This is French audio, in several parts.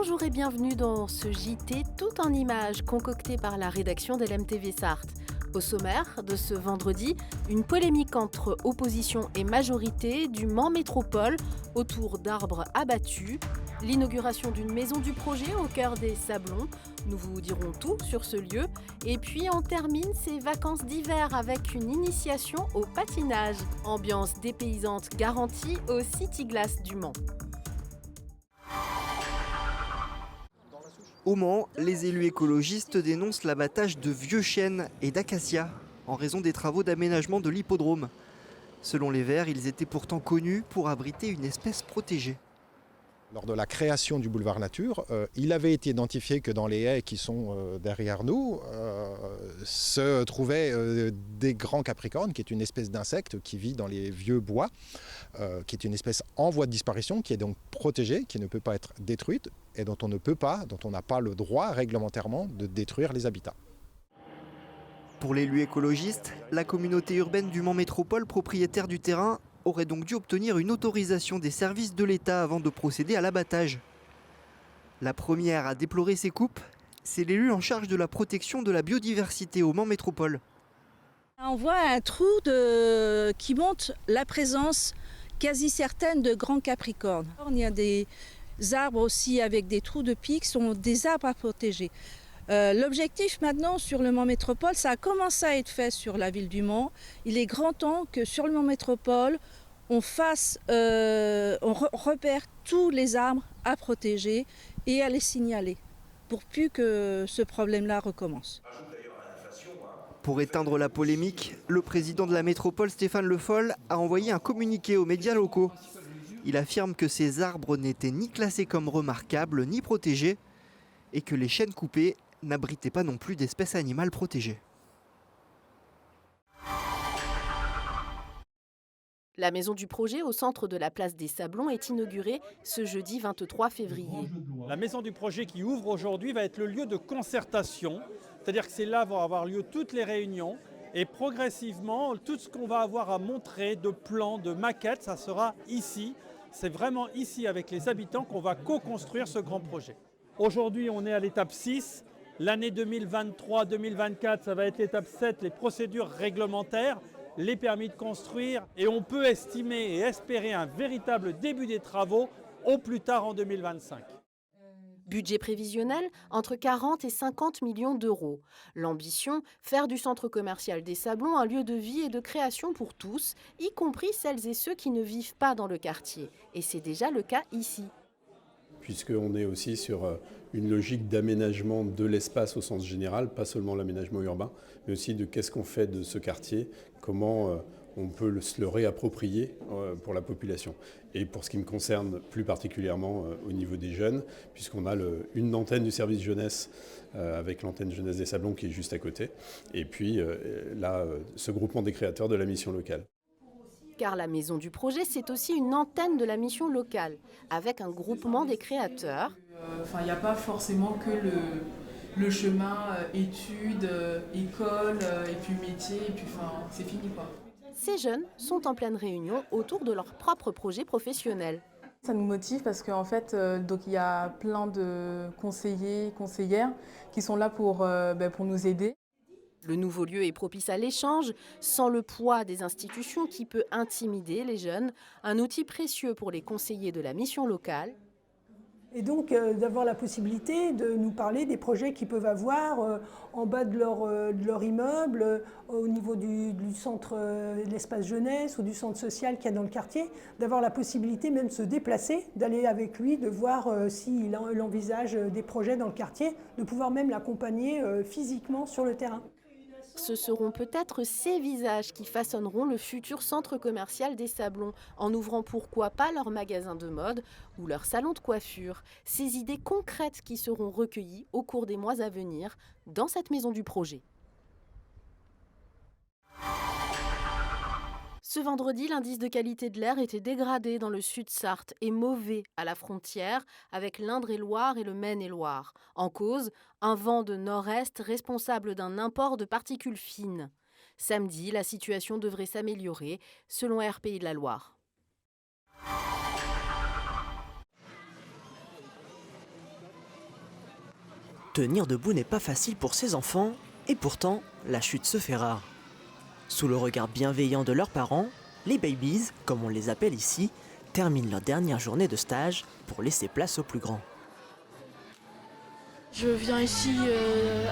Bonjour et bienvenue dans ce JT tout en images concocté par la rédaction d'LMTV Sarthe. Au sommaire de ce vendredi, une polémique entre opposition et majorité du Mans Métropole autour d'arbres abattus, l'inauguration d'une maison du projet au cœur des Sablons, nous vous dirons tout sur ce lieu, et puis on termine ces vacances d'hiver avec une initiation au patinage, ambiance dépaysante garantie au City Glass du Mans. Au Mans, les élus écologistes dénoncent l'abattage de vieux chênes et d'acacias en raison des travaux d'aménagement de l'hippodrome. Selon les Verts, ils étaient pourtant connus pour abriter une espèce protégée. Lors de la création du boulevard Nature, il avait été identifié que dans les haies qui sont derrière nous se trouvaient des grands capricornes, qui est une espèce d'insecte qui vit dans les vieux bois, qui est une espèce en voie de disparition, qui est donc protégée, qui ne peut pas être détruite et dont on n'a pas le droit réglementairement de détruire les habitats. Pour l'élu écologiste, la communauté urbaine du Mans Métropole, propriétaire du terrain, aurait donc dû obtenir une autorisation des services de l'État avant de procéder à l'abattage. La première à déplorer ces coupes, c'est l'élu en charge de la protection de la biodiversité au Mans Métropole. On voit un trou qui montre la présence quasi certaine de grands capricornes. Il y a des arbres aussi avec des trous de pics, qui sont des arbres à protéger. L'objectif maintenant sur le Mans Métropole, ça a commencé à être fait sur la ville du Mans. Il est grand temps que sur le Mans Métropole, on repère tous les arbres à protéger et à les signaler pour plus que ce problème-là recommence. Pour éteindre la polémique, le président de la métropole, Stéphane Le Foll, a envoyé un communiqué aux médias locaux. Il affirme que ces arbres n'étaient ni classés comme remarquables ni protégés et que les chênes coupés n'abritaient pas non plus d'espèces animales protégées. La maison du projet au centre de la place des Sablons est inaugurée ce jeudi 23 février. La maison du projet qui ouvre aujourd'hui va être le lieu de concertation, c'est-à-dire que c'est là vont avoir lieu toutes les réunions et progressivement tout ce qu'on va avoir à montrer de plans, de maquettes, ça sera ici. C'est vraiment ici avec les habitants qu'on va co-construire ce grand projet. Aujourd'hui on est à l'étape 6. L'année 2023-2024, ça va être l'étape 7, les procédures réglementaires, les permis de construire. Et on peut estimer et espérer un véritable début des travaux au plus tard en 2025. Budget prévisionnel entre 40 et 50 millions d'euros. L'ambition, faire du centre commercial des Sablons un lieu de vie et de création pour tous, y compris celles et ceux qui ne vivent pas dans le quartier. Et c'est déjà le cas ici. Puisqu'on est aussi sur une logique d'aménagement de l'espace au sens général, pas seulement l'aménagement urbain, mais aussi de qu'est-ce qu'on fait de ce quartier, comment on peut le réapproprier pour la population. Et pour ce qui me concerne plus particulièrement au niveau des jeunes, puisqu'on a une antenne du service jeunesse avec l'antenne jeunesse des Sablons qui est juste à côté, et puis là, ce groupement des créateurs de la mission locale. Car la maison du projet, c'est aussi une antenne de la mission locale, avec un groupement des créateurs. Il n'y a pas forcément que le chemin études, école, et puis métier, et puis c'est fini quoi. Ces jeunes sont en pleine réunion autour de leur propre projet professionnel. Ça nous motive parce qu'en fait, donc il y a plein de conseillers, conseillères qui sont là pour nous aider. Le nouveau lieu est propice à l'échange, sans le poids des institutions qui peut intimider les jeunes, un outil précieux pour les conseillers de la mission locale. Et donc d'avoir la possibilité de nous parler des projets qu'ils peuvent avoir en bas de leur immeuble, au niveau du centre, de l'espace jeunesse ou du centre social qu'il y a dans le quartier, d'avoir la possibilité même de se déplacer, d'aller avec lui, de voir s'il envisage des projets dans le quartier, de pouvoir même l'accompagner physiquement sur le terrain. Ce seront peut-être ces visages qui façonneront le futur centre commercial des Sablons, en ouvrant pourquoi pas leur magasin de mode ou leur salon de coiffure. Ces idées concrètes qui seront recueillies au cours des mois à venir dans cette maison du projet. Ce vendredi, l'indice de qualité de l'air était dégradé dans le sud Sarthe et mauvais à la frontière avec l'Indre-et-Loire et le Maine-et-Loire. En cause, un vent de nord-est responsable d'un import de particules fines. Samedi, la situation devrait s'améliorer, selon RPI de la Loire. Tenir debout n'est pas facile pour ces enfants, et pourtant, la chute se fait rare. Sous le regard bienveillant de leurs parents, les babies, comme on les appelle ici, terminent leur dernière journée de stage pour laisser place aux plus grands. Je viens ici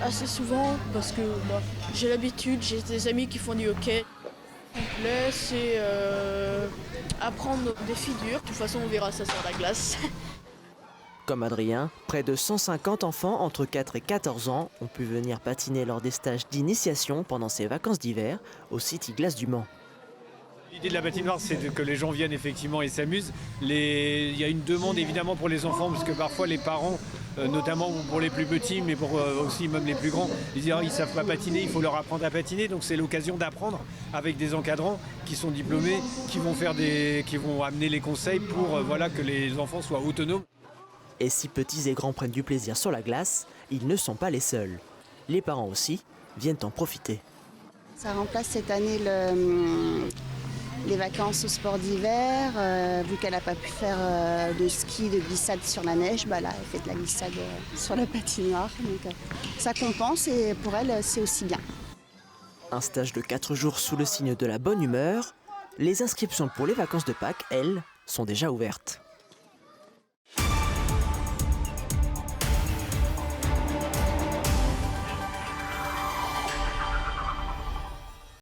assez souvent parce que j'ai l'habitude, j'ai des amis qui font du hockey. Ce qui me plaît, c'est apprendre des figures. De toute façon, on verra ça sur la glace. Comme Adrien, près de 150 enfants entre 4 et 14 ans ont pu venir patiner lors des stages d'initiation pendant ces vacances d'hiver au City Glace du Mans. L'idée de la patinoire, c'est que les gens viennent effectivement et s'amusent. Il y a une demande évidemment pour les enfants, parce que parfois les parents, notamment pour les plus petits, mais pour aussi même les plus grands, ils disent ils ne savent pas patiner, il faut leur apprendre à patiner. Donc c'est l'occasion d'apprendre avec des encadrants qui sont diplômés, qui vont amener les conseils pour que les enfants soient autonomes. Et si petits et grands prennent du plaisir sur la glace, ils ne sont pas les seuls. Les parents aussi viennent en profiter. Ça remplace cette année les vacances au sport d'hiver. Vu qu'elle n'a pas pu faire de ski, de glissade sur la neige, là, elle fait de la glissade sur la patinoire. Donc, ça compense et pour elle, c'est aussi bien. Un stage de 4 jours sous le signe de la bonne humeur. Les inscriptions pour les vacances de Pâques, elles, sont déjà ouvertes.